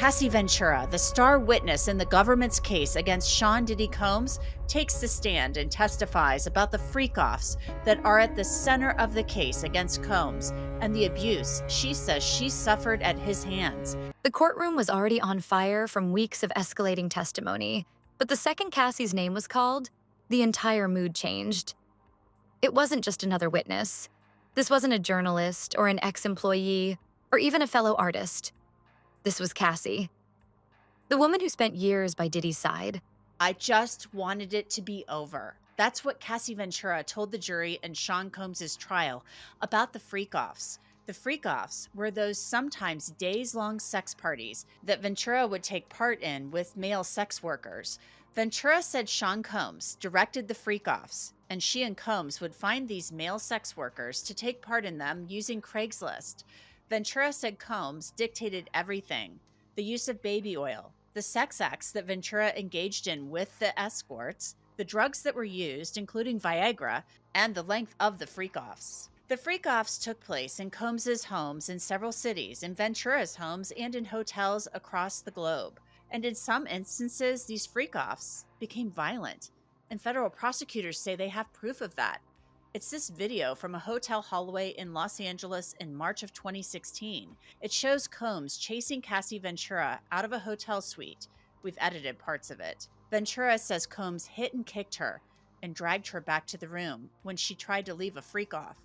Cassie Ventura, the star witness in the government's case against Sean Diddy Combs, takes the stand and testifies about the freak-offs that are at the center of the case against Combs and the abuse she says she suffered at his hands. The courtroom was already on fire from weeks of escalating testimony, but the second Cassie's name was called, the entire mood changed. It wasn't just another witness. This wasn't a journalist or an ex-employee or even a fellow artist. This was Cassie, the woman who spent years by Diddy's side. I just wanted it to be over. That's what Cassie Ventura told the jury in Sean Combs' trial about the freak-offs. The freak-offs were those sometimes days-long sex parties that Ventura would take part in with male sex workers. Ventura said Sean Combs directed the freak-offs, and she and Combs would find these male sex workers to take part in them using Craigslist. Ventura said Combs dictated everything: the use of baby oil, the sex acts that Ventura engaged in with the escorts, the drugs that were used, including Viagra, and the length of the freak-offs. The freak-offs took place in Combs' homes in several cities, in Ventura's homes, and in hotels across the globe. And in some instances, these freak-offs became violent, and federal prosecutors say they have proof of that. It's this video from a hotel hallway in Los Angeles in March of 2016. It shows Combs chasing Cassie Ventura out of a hotel suite. We've edited parts of it. Ventura says Combs hit and kicked her and dragged her back to the room when she tried to leave a freak-off.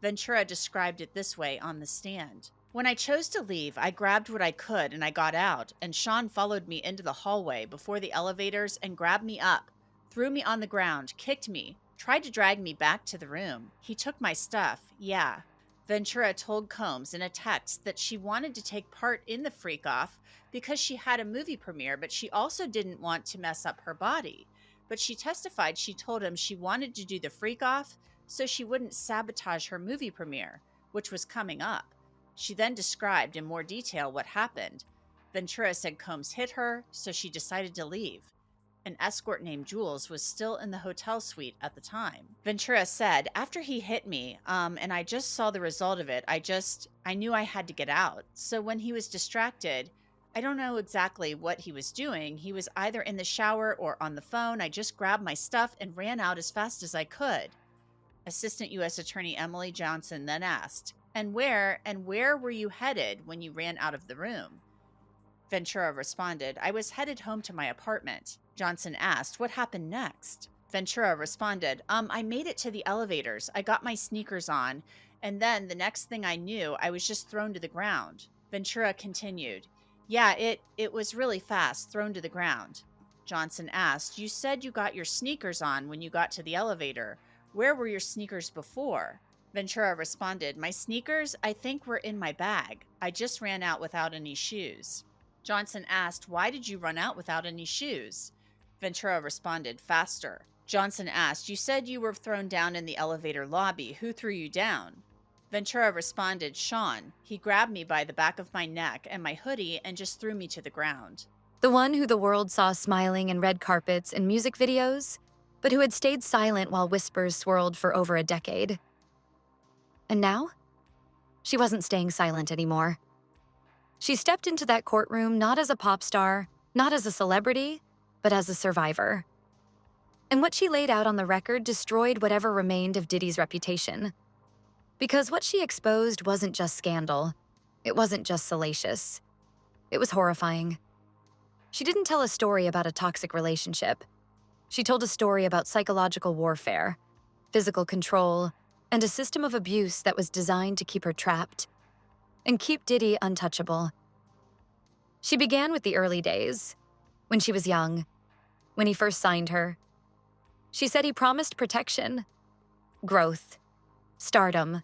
Ventura described it this way on the stand. "When I chose to leave, I grabbed what I could and I got out, and Sean followed me into the hallway before the elevators and grabbed me up, threw me on the ground, kicked me, tried to drag me back to the room. He took my stuff, yeah." Ventura told Combs in a text that she wanted to take part in the freak-off because she had a movie premiere, but she also didn't want to mess up her body. But she testified she told him she wanted to do the freak-off so she wouldn't sabotage her movie premiere, which was coming up. She then described in more detail what happened. Ventura said Combs hit her, so she decided to leave. An escort named Jules was still in the hotel suite at the time. Ventura said, "After he hit me, and I just saw the result of it, I knew I had to get out. So when he was distracted, I don't know exactly what he was doing. He was either in the shower or on the phone. I just grabbed my stuff and ran out as fast as I could." Assistant U.S. Attorney Emily Johnson then asked, and where were you headed when you ran out of the room?" Ventura responded, "I was headed home to my apartment." Johnson asked, "What happened next?" Ventura responded, I made it to the elevators. I got my sneakers on, and then the next thing I knew, I was just thrown to the ground." Ventura continued, "Yeah, it was really fast, thrown to the ground." Johnson asked, "You said you got your sneakers on when you got to the elevator. Where were your sneakers before?" Ventura responded, "My sneakers, I think, were in my bag. I just ran out without any shoes." Johnson asked, "Why did you run out without any shoes?" Ventura responded, "Faster." Johnson asked, "You said you were thrown down in the elevator lobby. Who threw you down?" Ventura responded, "Sean. He grabbed me by the back of my neck and my hoodie and just threw me to the ground." The one who the world saw smiling in red carpets and music videos, but who had stayed silent while whispers swirled for over a decade. And now, she wasn't staying silent anymore. She stepped into that courtroom not as a pop star, not as a celebrity, but as a survivor. And what she laid out on the record destroyed whatever remained of Diddy's reputation. Because what she exposed wasn't just scandal. It wasn't just salacious. It was horrifying. She didn't tell a story about a toxic relationship. She told a story about psychological warfare, physical control, and a system of abuse that was designed to keep her trapped and keep Diddy untouchable. She began with the early days, when she was young, when he first signed her. She said he promised protection, growth, stardom.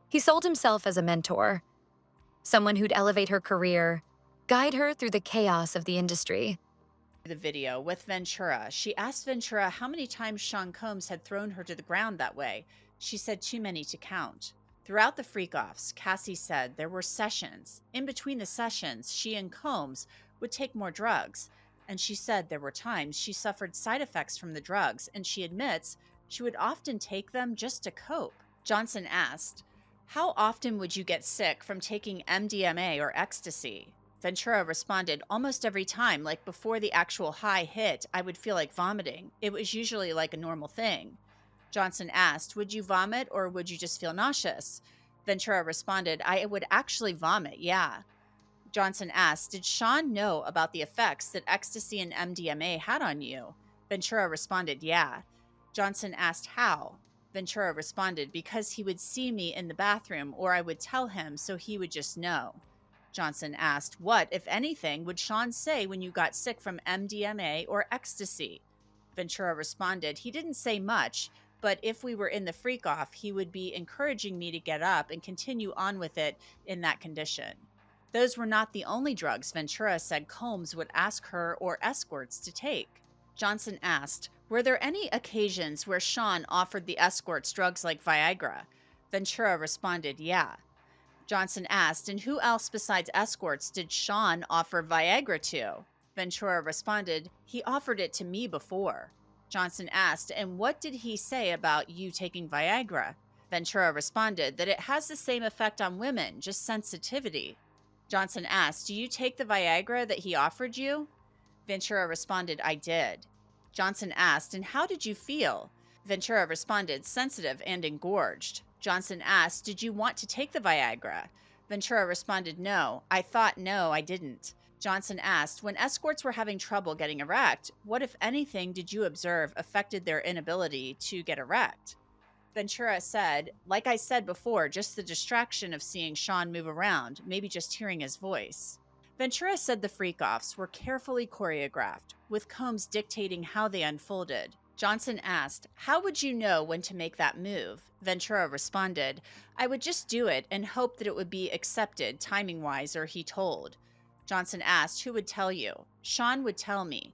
He sold himself as a mentor, someone who'd elevate her career, guide her through the chaos of the industry. The video with Ventura, she asked Ventura how many times Sean Combs had thrown her to the ground that way. She said too many to count. Throughout the freak-offs, Cassie said there were sessions. In between the sessions, she and Combs would take more drugs, and she said there were times she suffered side effects from the drugs, and she admits she would often take them just to cope. Johnson asked, "How often would you get sick from taking MDMA or ecstasy?" Ventura responded, almost every time, like before the actual high hit, I would feel like vomiting. It was usually like a normal thing. Johnson asked, would you vomit or would you just feel nauseous? Ventura responded, I would actually vomit, yeah. Johnson asked, did Sean know about the effects that ecstasy and MDMA had on you? Ventura responded, yeah. Johnson asked, how? Ventura responded, because he would see me in the bathroom or I would tell him so he would just know. Johnson asked, what, if anything, would Sean say when you got sick from MDMA or ecstasy? Ventura responded, he didn't say much, but if we were in the freak off, he would be encouraging me to get up and continue on with it in that condition. Those were not the only drugs Ventura said Combs would ask her or escorts to take. Johnson asked, were there any occasions where Sean offered the escorts drugs like Viagra? Ventura responded, yeah. Johnson asked, and who else besides escorts did Sean offer Viagra to? Ventura responded, he offered it to me before. Johnson asked, and what did he say about you taking Viagra? Ventura responded that it has the same effect on women, just sensitivity. Johnson asked, do you take the Viagra that he offered you? Ventura responded, I did. Johnson asked, and how did you feel? Ventura responded, sensitive and engorged. Johnson asked, did you want to take the Viagra? Ventura responded, no. I thought, no, I didn't. Johnson asked, when escorts were having trouble getting erect, what, if anything, did you observe affected their inability to get erect? Ventura said, like I said before, just the distraction of seeing Sean move around, maybe just hearing his voice. Ventura said the freak-offs were carefully choreographed, with Combs dictating how they unfolded. Johnson asked, how would you know when to make that move? Ventura responded, I would just do it and hope that it would be accepted timing-wise, or he told. Johnson asked, who would tell you? Sean would tell me.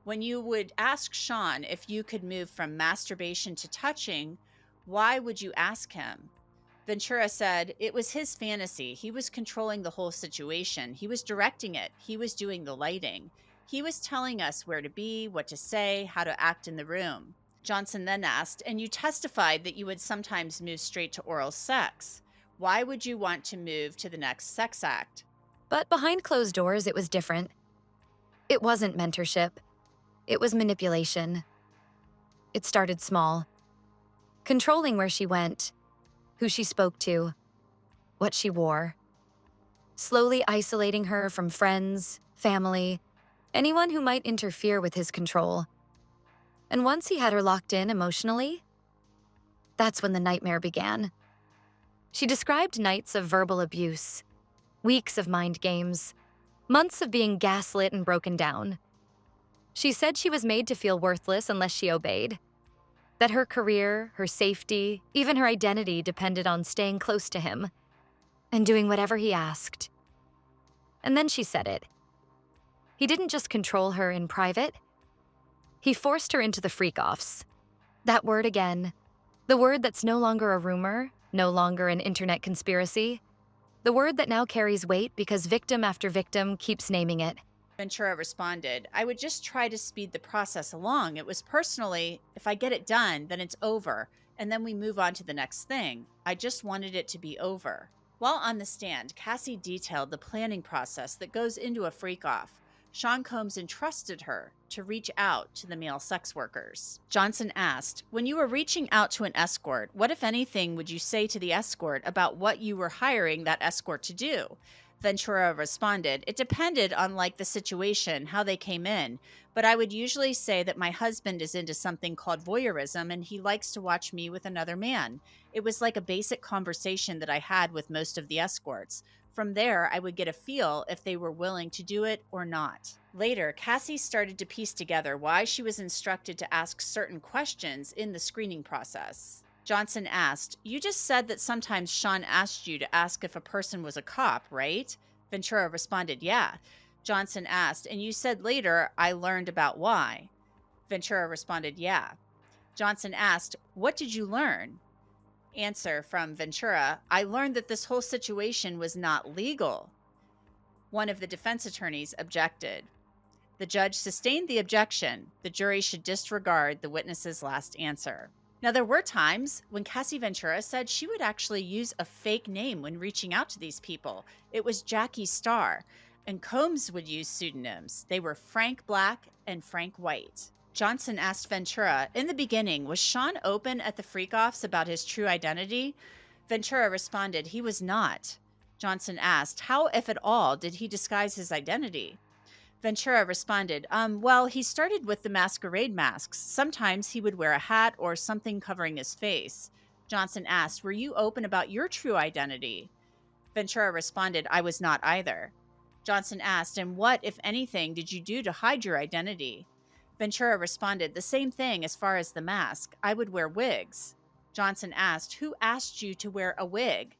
When you would ask Sean if you could move from masturbation to touching, why would you ask him? Ventura said, it was his fantasy. He was controlling the whole situation. He was directing it. He was doing the lighting. He was telling us where to be, what to say, how to act in the room. Johnson then asked, and you testified that you would sometimes move straight to oral sex. Why would you want to move to the next sex act? But behind closed doors, it was different. It wasn't mentorship. It was manipulation. It started small. Controlling where she went, who she spoke to, what she wore. Slowly isolating her from friends, family, anyone who might interfere with his control. And once he had her locked in emotionally, that's when the nightmare began. She described nights of verbal abuse, weeks of mind games, months of being gaslit and broken down. She said she was made to feel worthless unless she obeyed, that her career, her safety, even her identity depended on staying close to him and doing whatever he asked. And then she said it. He didn't just control her in private. He forced her into the freak-offs. That word again, the word that's no longer a rumor, no longer an internet conspiracy, the word that now carries weight because victim after victim keeps naming it. Ventura responded, I would just try to speed the process along. It was personally, if I get it done, then it's over, and then we move on to the next thing. I just wanted it to be over. While on the stand, Cassie detailed the planning process that goes into a freak-off. Sean Combs entrusted her to reach out to the male sex workers. Johnson asked, when you were reaching out to an escort, what, if anything, would you say to the escort about what you were hiring that escort to do? Ventura responded, it depended on the situation, how they came in, but I would usually say that my husband is into something called voyeurism and he likes to watch me with another man. It was like a basic conversation that I had with most of the escorts. From there, I would get a feel if they were willing to do it or not. Later, Cassie started to piece together why she was instructed to ask certain questions in the screening process. Johnson asked, you just said that sometimes Sean asked you to ask if a person was a cop, right? Ventura responded, yeah. Johnson asked, and you said later, I learned about why. Ventura responded, yeah. Johnson asked, what did you learn? Answer from Ventura, I learned that this whole situation was not legal. One of the defense attorneys objected. The judge sustained the objection. The jury should disregard the witness's last answer. Now, there were times when Cassie Ventura said she would actually use a fake name when reaching out to these people. It was Jackie Starr. and Combs would use pseudonyms. They were Frank Black and Frank White. Johnson asked Ventura, in the beginning, was Sean open at the freak-offs about his true identity? Ventura responded, he was not. Johnson asked, how, if at all, did he disguise his identity? Ventura responded, well, he started with the masquerade masks. Sometimes he would wear a hat or something covering his face. Johnson asked, were you open about your true identity? Ventura responded, I was not either. Johnson asked, and what, if anything, did you do to hide your identity? Ventura responded, the same thing as far as the mask. I would wear wigs. Johnson asked, who asked you to wear a wig?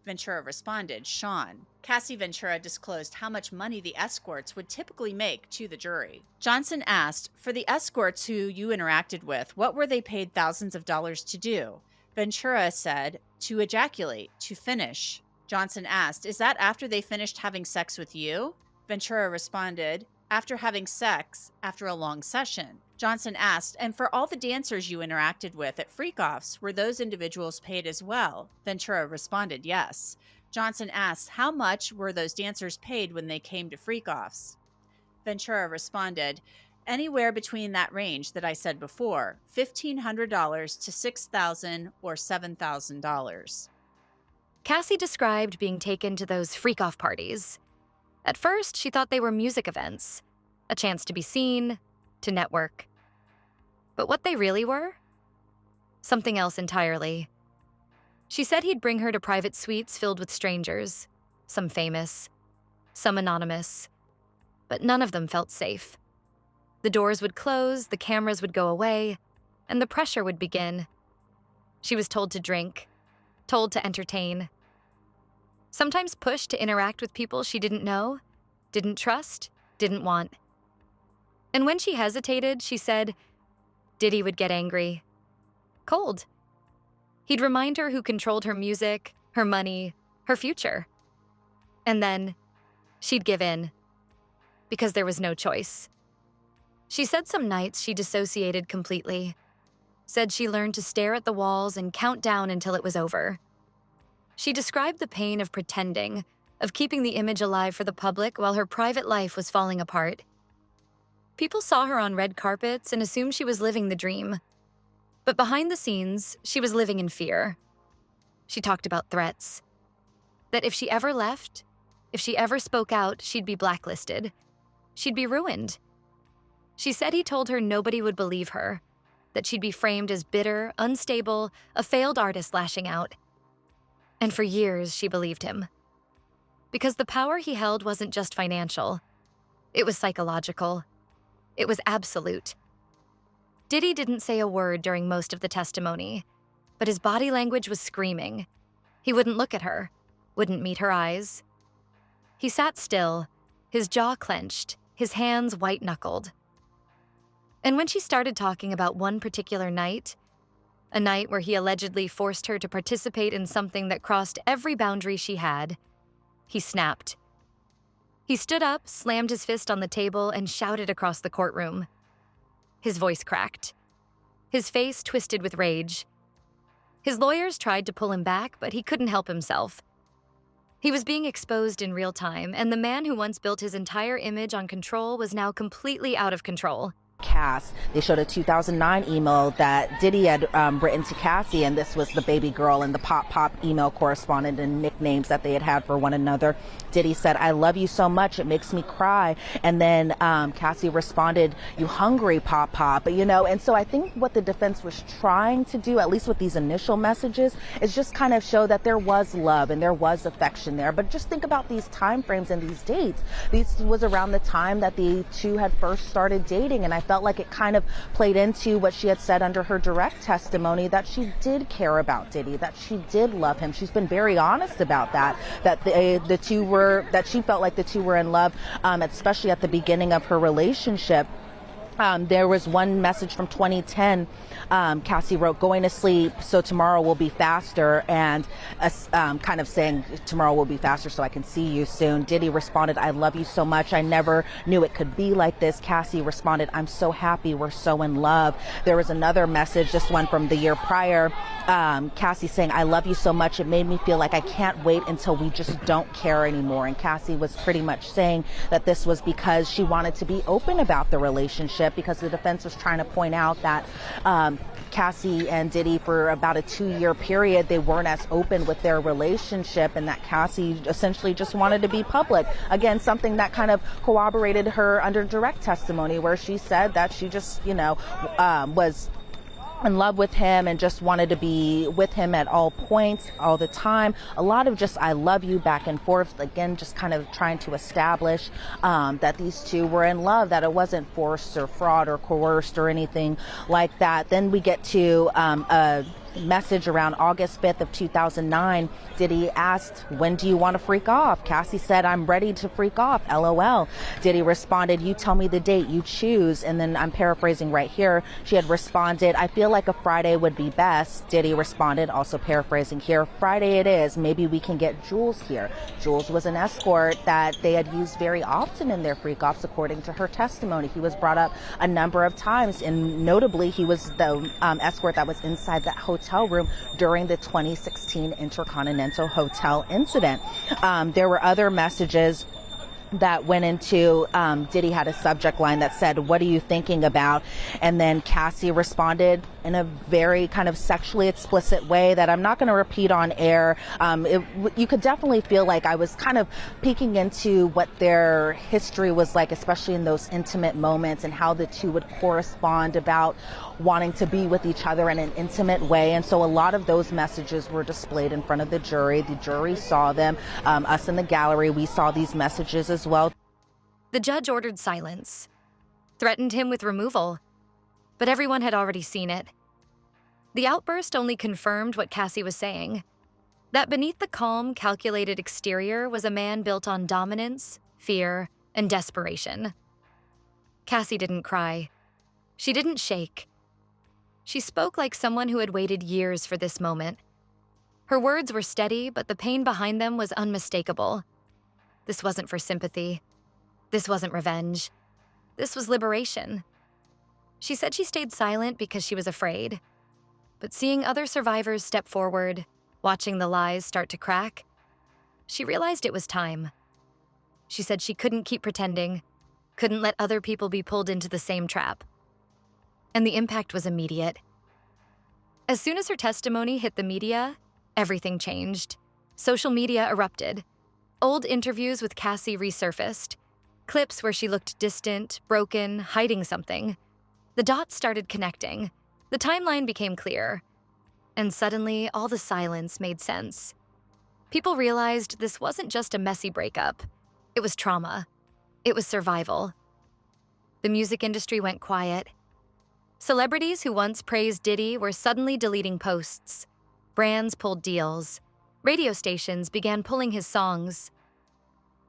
Ventura responded, Sean. Cassie Ventura disclosed how much money the escorts would typically make to the jury. Johnson asked, for the escorts who you interacted with, what were they paid thousands of dollars to do? Ventura said, to ejaculate, to finish. Johnson asked, is that after they finished having sex with you? Ventura responded, after having sex, after a long session. Johnson asked, and for all the dancers you interacted with at freak-offs, were those individuals paid as well? Ventura responded, yes. Johnson asked, how much were those dancers paid when they came to freak-offs? Ventura responded, anywhere between that range that I said before, $1,500 to $6,000 or $7,000. Cassie described being taken to those freak-off parties. At first, she thought they were music events, a chance to be seen, to network. But what they really were? Something else entirely. She said he'd bring her to private suites filled with strangers, some famous, some anonymous, but none of them felt safe. The doors would close, the cameras would go away, and the pressure would begin. She was told to drink, told to entertain, sometimes pushed to interact with people she didn't know, didn't trust, didn't want. And when she hesitated, she said, Diddy would get angry. Cold. He'd remind her who controlled her music, her money, her future. And then she'd give in, because there was no choice. She said some nights she dissociated completely, said she learned to stare at the walls and count down until it was over. She described the pain of pretending, of keeping the image alive for the public while her private life was falling apart. People saw her on red carpets and assumed she was living the dream. But behind the scenes, she was living in fear. She talked about threats. That if she ever left, if she ever spoke out, she'd be blacklisted. She'd be ruined. She said he told her nobody would believe her, that she'd be framed as bitter, unstable, a failed artist lashing out. And for years, she believed him. Because the power he held wasn't just financial. It was psychological. It was absolute. Diddy didn't say a word during most of the testimony, but his body language was screaming. He wouldn't look at her, wouldn't meet her eyes. He sat still, his jaw clenched, his hands white-knuckled. And when she started talking about one particular night, a night where he allegedly forced her to participate in something that crossed every boundary she had, he snapped. He stood up, slammed his fist on the table, and shouted across the courtroom. His voice cracked. His face twisted with rage. His lawyers tried to pull him back, but he couldn't help himself. He was being exposed in real time, and the man who once built his entire image on control was now completely out of control. Cass. They showed a 2009 email that Diddy had written to Cassie, and this was the baby girl and the pop email correspondent and nicknames that they had for one another. Diddy said, I love you so much, it makes me cry. And then Cassie responded, you hungry, pop, you know. And so I think what the defense was trying to do, at least with these initial messages, is just kind of show that there was love and there was affection there. But just think about these time frames and these dates. This was around the time that the two had first started dating, and I felt like it kind of played into what she had said under her direct testimony, that she did care about Diddy, that she did love him. She's been very honest about that, that the two were, that she felt like the two were in love, especially at the beginning of her relationship. There was one message from 2010. Cassie wrote, "Going to sleep, so tomorrow will be faster," and kind of saying, "Tomorrow will be faster, so I can see you soon." Diddy responded, "I love you so much. I never knew it could be like this." Cassie responded, "I'm so happy. We're so in love." There was another message, this one from the year prior. Cassie saying, "I love you so much. It made me feel like I can't wait until we just don't care anymore." And Cassie was pretty much saying that this was because she wanted to be open about the relationship, because the defense was trying to point out that Cassie and Diddy, for about a 2-year period, they weren't as open with their relationship, and that Cassie essentially just wanted to be public. Again, something that kind of corroborated her under direct testimony, where she said that she just, was in love with him and just wanted to be with him at all points, all the time. A lot of just "I love you" back and forth, again, just kind of trying to establish that these two were in love, that it wasn't forced or fraud or coerced or anything like that. Then we get to a message around August 5th of 2009. Diddy asked, "When do you want to freak off?" Cassie said, "I'm ready to freak off, LOL." Diddy responded, "You tell me the date, you choose." And then I'm paraphrasing right here. She had responded, "I feel like a Friday would be best." Diddy responded, also paraphrasing here, "Friday it is. Maybe we can get Jules here." Jules was an escort that they had used very often in their freak offs, according to her testimony. He was brought up a number of times, and notably he was the escort that was inside that hotel room during the 2016 Intercontinental Hotel incident. There were other messages that went into, Diddy had a subject line that said, "What are you thinking about?" And then Cassie responded in a very kind of sexually explicit way that I'm not going to repeat on air. You could definitely feel like I was kind of peeking into what their history was like, especially in those intimate moments, and how the two would correspond about wanting to be with each other in an intimate way. And so a lot of those messages were displayed in front of the jury. The jury saw them. Us in the gallery, we saw these messages as well. The judge ordered silence, threatened him with removal, but everyone had already seen it. The outburst only confirmed what Cassie was saying, that beneath the calm, calculated exterior was a man built on dominance, fear, and desperation. Cassie didn't cry. She didn't shake. She spoke like someone who had waited years for this moment. Her words were steady, but the pain behind them was unmistakable. This wasn't for sympathy. This wasn't revenge. This was liberation. She said she stayed silent because she was afraid. But seeing other survivors step forward, watching the lies start to crack, she realized it was time. She said she couldn't keep pretending, couldn't let other people be pulled into the same trap. And the impact was immediate. As soon as her testimony hit the media, everything changed. Social media erupted. Old interviews with Cassie resurfaced. Clips where she looked distant, broken, hiding something. The dots started connecting. The timeline became clear. And suddenly, all the silence made sense. People realized this wasn't just a messy breakup. It was trauma. It was survival. The music industry went quiet. Celebrities who once praised Diddy were suddenly deleting posts. Brands pulled deals. Radio stations began pulling his songs.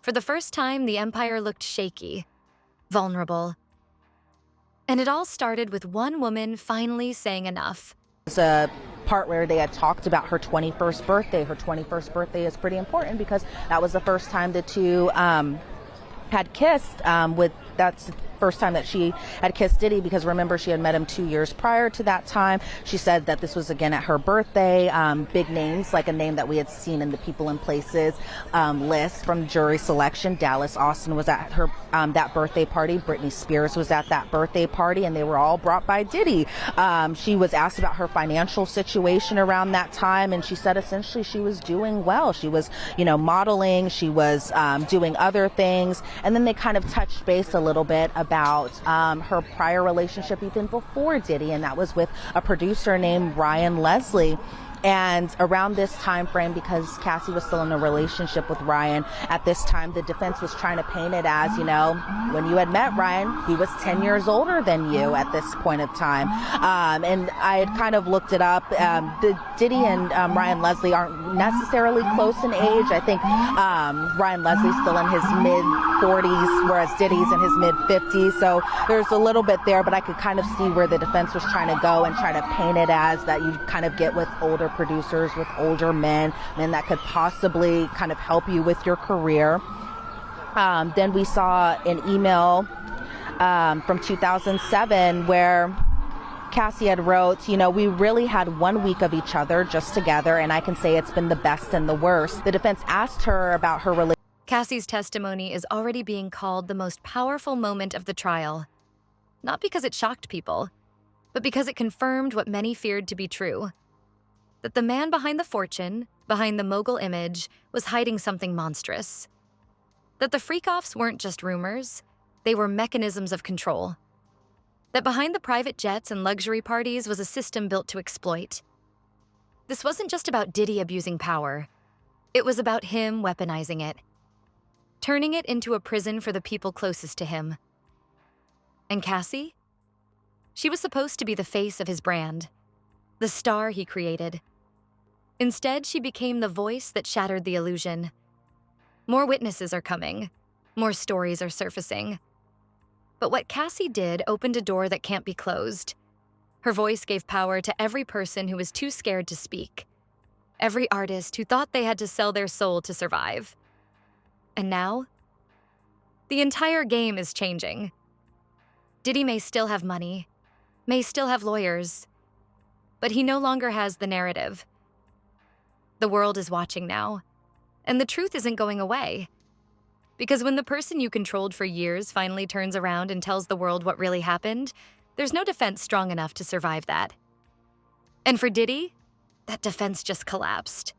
For the first time, the empire looked shaky, vulnerable. And it all started with one woman finally saying enough. There's a part where they had talked about her 21st birthday. Her 21st birthday is pretty important because that was the first time the two had kissed. That's the first time that she had kissed Diddy, because remember, she had met him 2 years prior to that time. She said that this was again at her birthday. Big names, like a name that we had seen in the People and Places list from jury selection. Dallas Austin was at her that birthday party. Britney Spears was at that birthday party, and they were all brought by Diddy. She was asked about her financial situation around that time, and she said essentially she was doing well. She was, modeling. She was doing other things, and then they kind of touched base a little bit about her prior relationship even before Diddy, and that was with a producer named Ryan Leslie. And around this time frame, because Cassie was still in a relationship with Ryan, at this time, the defense was trying to paint it as, when you had met Ryan, he was 10 years older than you at this point of time. And I had kind of looked it up. Diddy and Ryan Leslie aren't necessarily close in age. I think Ryan Leslie's still in his mid-40s, whereas Diddy's in his mid-50s. So there's a little bit there, but I could kind of see where the defense was trying to go and try to paint it as that you kind of get with older producers, with older men that could possibly kind of help you with your career. Then we saw an email from 2007 where Cassie had wrote, we really had 1 week of each other just together, and I can say it's been the best and the worst. The defense asked her about her relationship. Cassie's testimony is already being called the most powerful moment of the trial. Not because it shocked people, but because it confirmed what many feared to be true. That the man behind the fortune, behind the mogul image, was hiding something monstrous. That the freak-offs weren't just rumors, they were mechanisms of control. That behind the private jets and luxury parties was a system built to exploit. This wasn't just about Diddy abusing power. It was about him weaponizing it, turning it into a prison for the people closest to him. And Cassie? She was supposed to be the face of his brand, the star he created. Instead, she became the voice that shattered the illusion. More witnesses are coming. More stories are surfacing. But what Cassie did opened a door that can't be closed. Her voice gave power to every person who was too scared to speak. Every artist who thought they had to sell their soul to survive. And now, the entire game is changing. Diddy may still have money, may still have lawyers, but he no longer has the narrative. The world is watching now, and the truth isn't going away. Because when the person you controlled for years finally turns around and tells the world what really happened, there's no defense strong enough to survive that. And for Diddy, that defense just collapsed.